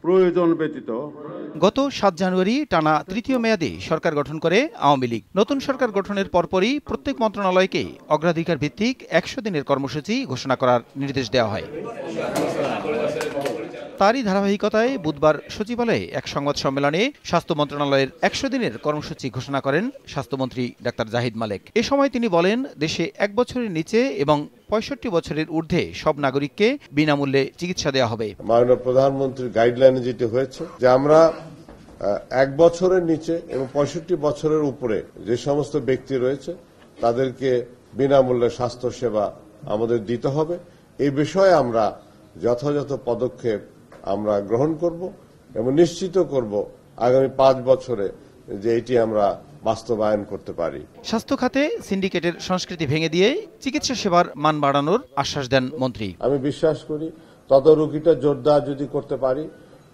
প্রয়োজন ব্যতীত। গত ৭ জানুয়ারি টানা তৃতীয় মেয়াদে সরকার গঠন করে আওয়ামী লীগ। নতুন সরকার গঠনের পরপরই প্রত্যেক মন্ত্রণালয়কে অগ্রাধিকার ভিত্তিক ১০০ দিনের কর্মসূচি ঘোষণা করার নির্দেশ দেওয়া হয়। তারই ধারাবাহিকতায় বুধবার সচিবালয়ে এক সংবাদ সম্মেলনে স্বাস্থ্য মন্ত্রণালয়ের ১০০ দিনের কর্মসূচি ঘোষণা করেন স্বাস্থ্যমন্ত্রী ডাক্তার জাহিদ মালেক। এ সময় তিনি বলেন, দেশে ১ বছরের নিচে এবং ৬৫ বছরের ঊর্ধ্বে সব নাগরিককে বিনামূল্যে চিকিৎসা দেওয়া হবে। মাননীয় প্রধানমন্ত্রীর গাইডলাইনে যেটি হয়েছে যে আমরা ১ বছরের নিচে এবং ৬৫ বছরের উপরে যে সমস্ত ব্যক্তি রয়েছে তাদেরকে বিনামূল্যে স্বাস্থ্য সেবা আমাদের দিতে হবে। এই বিষয়ে আমরা যথাযথ পদক্ষেপ আমরা গ্রহণ করব এবং নিশ্চিত করব আগামী ৫ বছরে যে এটি আমরা বাস্তবায়ন করতে পারি। স্বাস্থ্য খাতে সিন্ডিকেটের সংস্কৃতি ভেঙে দিয়ে চিকিৎসা সেবার মান বাড়ানোর আশ্বাস দেন মন্ত্রী। আমি বিশ্বাস করি তদারকিটা জোরদার যদি করতে পারি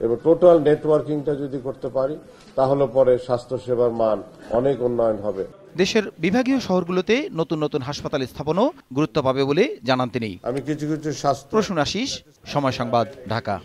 এবং টোটাল নেটওয়ার্কিংটা যদি করতে পারি তাহলে পরে স্বাস্থ্য সেবার মান অনেক উন্নয়ন হবে। দেশের বিভাগীয় শহরগুলোতে নতুন নতুন হাসপাতাল স্থাপনও গুরুত্ব পাবে বলে জানান তিনি। আমি কিছু স্বাস্থ্য প্রসূন আশিস, সময় সংবাদ, ঢাকা।